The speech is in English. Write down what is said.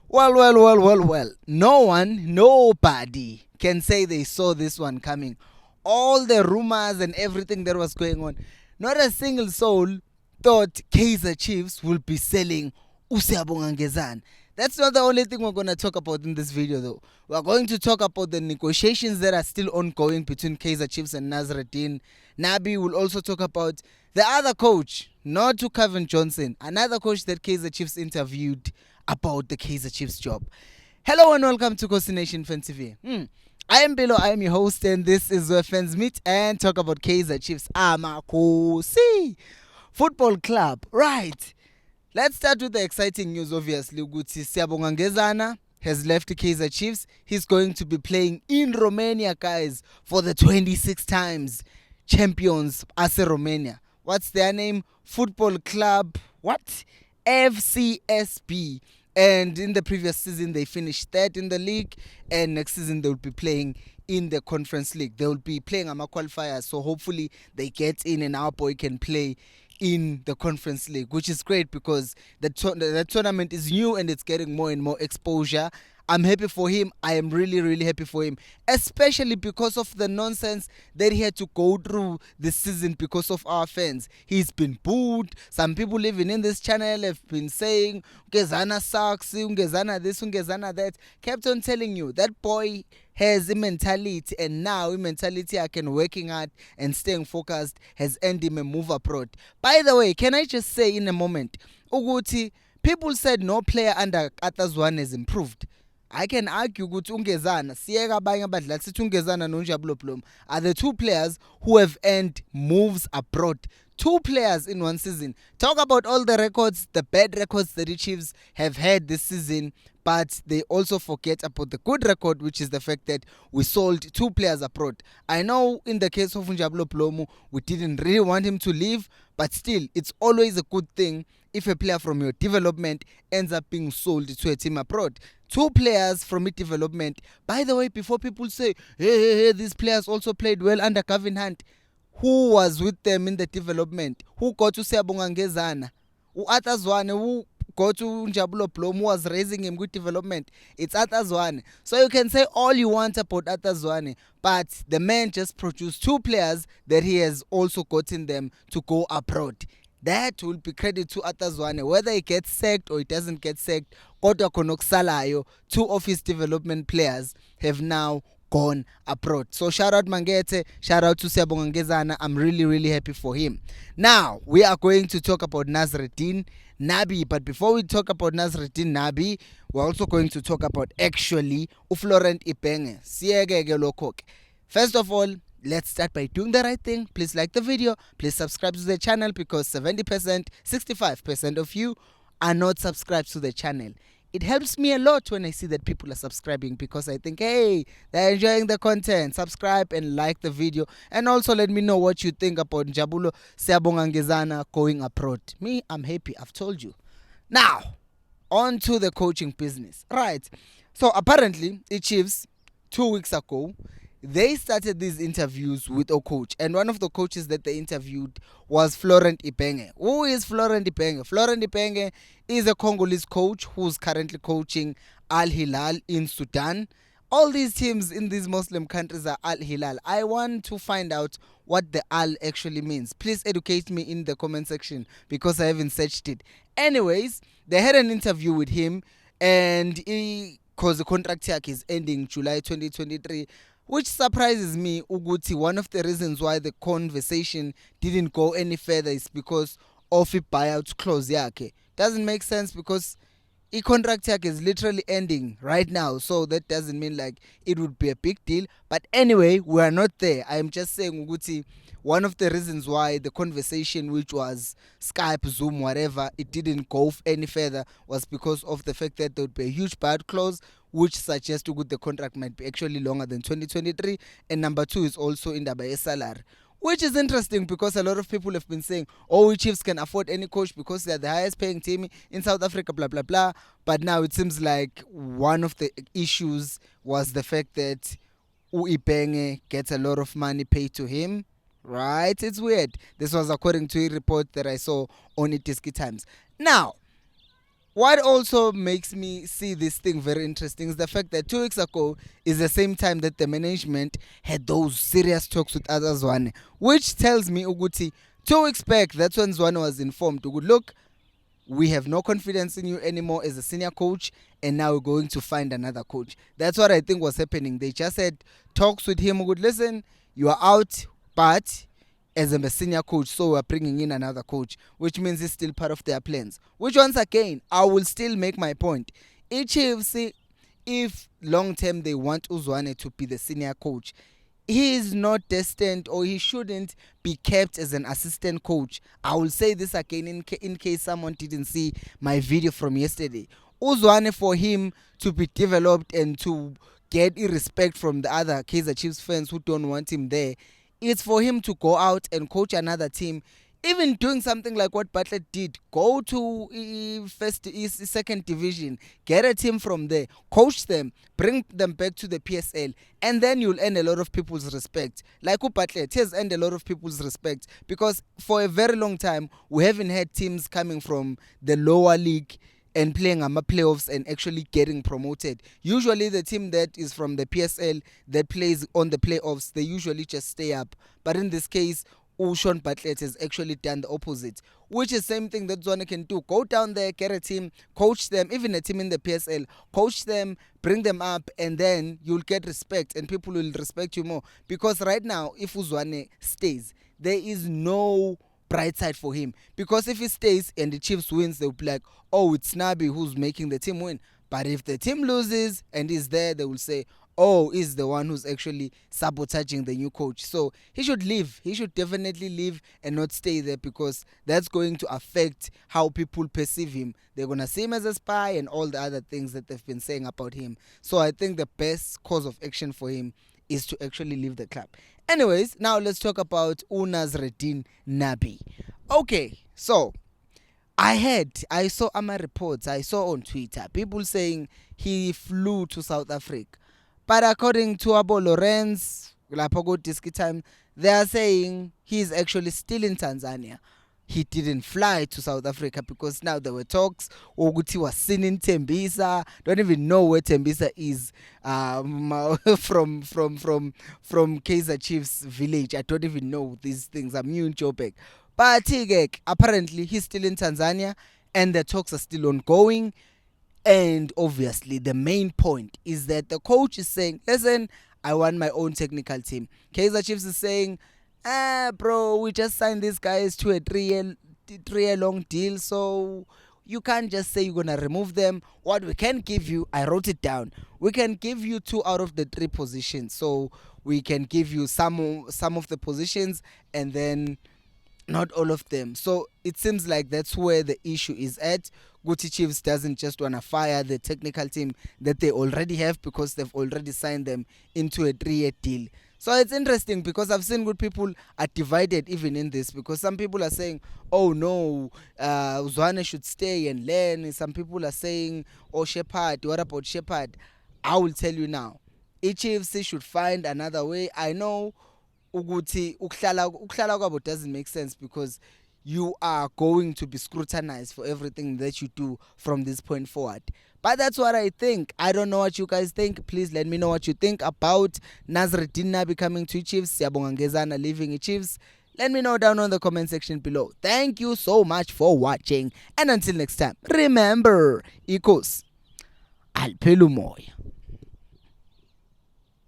Well. Nobody can say they saw this one coming. All the rumors and everything that was going on, not a single soul thought Kaizer Chiefs will be selling Siyabonga Ngezana. That's not the only thing we're going to talk about in this video, though. We're going to talk about the negotiations that are still ongoing between Kaizer Chiefs and Nasreddin. Nabi will also talk about the other coach, not to Kevin Johnson, another coach that Kaizer Chiefs interviewed about the Kaizer Chiefs job. Hello and welcome to Coast Nation Fan TV. I am Bilo, I am your host, and this is where fans meet and talk about Kaizer Chiefs. Amakosi Football Club. Right. Let's start with the exciting news, obviously. Siyabonga Ngezana has left the Kaizer Chiefs. He's going to be playing in Romania, guys, for the 26 times champions AS Romania. What's their name? Football Club. What? FCSB. And in the previous season, they finished third in the league. And next season, they will be playing in the Conference League. They will be playing AMA qualifiers. So hopefully, they get in and our boy can play in the Conference League, which is great because the tournament is new and it's getting more and more exposure. I'm happy for him. I am really happy for him, especially because of the nonsense that he had to go through this season because of our fans. He's been booed. Some people even in this channel have been saying Ngezana sucks, Ngezana this, Ngezana that. Kept on telling you that boy has a mentality, and now a mentality I can working hard and staying focused has earned him a move abroad. By the way, can I just say in a moment, Uguti, people said no player under Atazwan has improved. I can argue ukuthi uNgezana siyeka abanye abadlali sithi uNgezana noNjabulo Blom are the two players who have earned moves abroad. Two players in one season. Talk about all the records, the bad records that the Chiefs have had this season, but they also forget about the good record, which is the fact that we sold two players abroad. I know in the case of Njabulo Plomo, we didn't really want him to leave, but still, it's always a good thing if a player from your development ends up being sold to a team abroad. Two players from your development. By the way, before people say, hey, these players also played well under Gavin Hunt, who was with them in the development? Who got to Siyabonga Ngezana? Who Atazwane? Who got to Njabulo Blom, who was raising him with development? It's Atazwane. So you can say all you want about Atazwane, but the man just produced two players that he has also gotten them to go abroad. That will be credit to Atazwane. Whether he gets sacked or he doesn't get sacked, kodwa konokusalayo, two of his development players have now gone abroad. So shout out Mangete, shout out to Siyabonga Ngezana. I'm really happy for him. Now, we are going to talk about Nasreddin Nabi. But before we talk about Nasreddin Nabi, we're also going to talk about actually Florent Ibengé. Siyeke lokho. First of all, let's start by doing the right thing. Please like the video. Please subscribe to the channel because 70%, 65% of you are not subscribed to the channel. It helps me a lot when I see that people are subscribing because I think, hey, they're enjoying the content. Subscribe and like the video. And also let me know what you think about Njabulo Siyabonga Ngezana going abroad. Me, I'm happy. I've told you. Now, on to the coaching business. Right. So apparently, the Chiefs, 2 weeks ago, they started these interviews with a coach, and one of the coaches that they interviewed was Florent Ibengé. Who is Florent Ibengé? Florent Ibengé is a Congolese coach who's currently coaching Al Hilal in Sudan. All these teams in these Muslim countries are Al Hilal. I want to find out what the Al actually means. Please educate me in the comment section because I haven't searched it. Anyways, they had an interview with him, and because the contract is ending July 2023, which surprises me, Uguti. One of the reasons why the conversation didn't go any further is because of a buyout clause yake. Doesn't make sense because the contract is literally ending right now. So that doesn't mean like it would be a big deal. But anyway, we are not there. I am just saying, Uguti, one of the reasons why the conversation, which was Skype, Zoom, whatever, it didn't go any further was because of the fact that there would be a huge buyout clause, which suggests to the contract might be actually longer than 2023. And number two is also in the salary, which is interesting because a lot of people have been saying, oh, Chiefs can afford any coach because they're the highest paying team in South Africa, blah, blah, blah. But now it seems like one of the issues was the fact that Ibengé gets a lot of money paid to him. Right? It's weird. This was according to a report that I saw on Itiski Times. Now, what also makes me see this thing very interesting is the fact that 2 weeks ago is the same time that the management had those serious talks with Zwane, which tells me Uguti 2 weeks back, that's when Zwane was informed. Look, we have no confidence in you anymore as a senior coach, and now we're going to find another coach. That's what I think was happening. They just had talks with him. Good, listen, you are out, but as a senior coach, so we're bringing in another coach, which means it's still part of their plans. Which, once again, I will still make my point. Chiefs, if long term they want Uzwane to be the senior coach, he is not destined, or he shouldn't be kept as an assistant coach. I will say this again in case someone didn't see my video from yesterday. Uzwane, for him to be developed and to get respect from the other Kaizer Chiefs fans who don't want him there, it's for him to go out and coach another team. Even doing something like what Butler did, go to second division, get a team from there, coach them, bring them back to the PSL, and then you'll earn a lot of people's respect. Like Butler has earned a lot of people's respect, because for a very long time we haven't had teams coming from the lower league and playing playoffs and actually getting promoted. Usually the team that is from the PSL that plays on the playoffs, they usually just stay up. But in this case, Sean Bartlett has actually done the opposite, which is the same thing that Zwane can do. Go down there, get a team, coach them, even a team in the PSL, coach them, bring them up, and then you'll get respect and people will respect you more. Because right now, if Zwane stays, there is no bright side for him, because if he stays and the Chiefs wins, they'll be like, oh, it's Nabi who's making the team win. But if the team loses and is there, they will say, oh, is the one who's actually sabotaging the new coach. So he should leave. He should definitely leave and not stay there, because that's going to affect how people perceive him. They're going to see him as a spy and all the other things that they've been saying about him. So I think the best course of action for him is to actually leave the club. Anyways, now let's talk about Nazreddin Nabi. Okay, so I saw reports, I saw on Twitter, people saying he flew to South Africa. But according to Abo Lorenz, Lapogo Diski Time, they are saying he's actually still in Tanzania. He didn't fly to South Africa because now there were talks. Oguti was seen in Tembisa. Don't even know where Tembisa is from Kaizer Chiefs village. I don't even know these things. I'm new in Joburg. But apparently he's still in Tanzania and the talks are still ongoing. And obviously the main point is that the coach is saying, listen, I want my own technical team. Kaizer Chiefs is saying, bro, we just signed these guys to a 3-year long deal, so you can't just say you're going to remove them. What we can give you, I wrote it down, we can give you 2 out of the 3 positions. So we can give you some of the positions and then not all of them. So it seems like that's where the issue is at. Guti Chiefs doesn't just want to fire the technical team that they already have, because they've already signed them into a 3-year deal. So it's interesting, because I've seen good people are divided even in this, because some people are saying, oh no, Zwane should stay and learn. Some people are saying, oh, Shepard, what about Shepard? I will tell you now, Chiefs should find another way. I know ukuthi ukuhlala kwabo doesn't make sense, because you are going to be scrutinized for everything that you do from this point forward. But that's what I think. I don't know what you guys think. Please let me know what you think about Nazreddin Nabi coming to Chiefs, Siyabonga Ngezana leaving Chiefs. Let me know down on the comment section below. Thank you so much for watching, and until next time, remember, equals alphela umoya.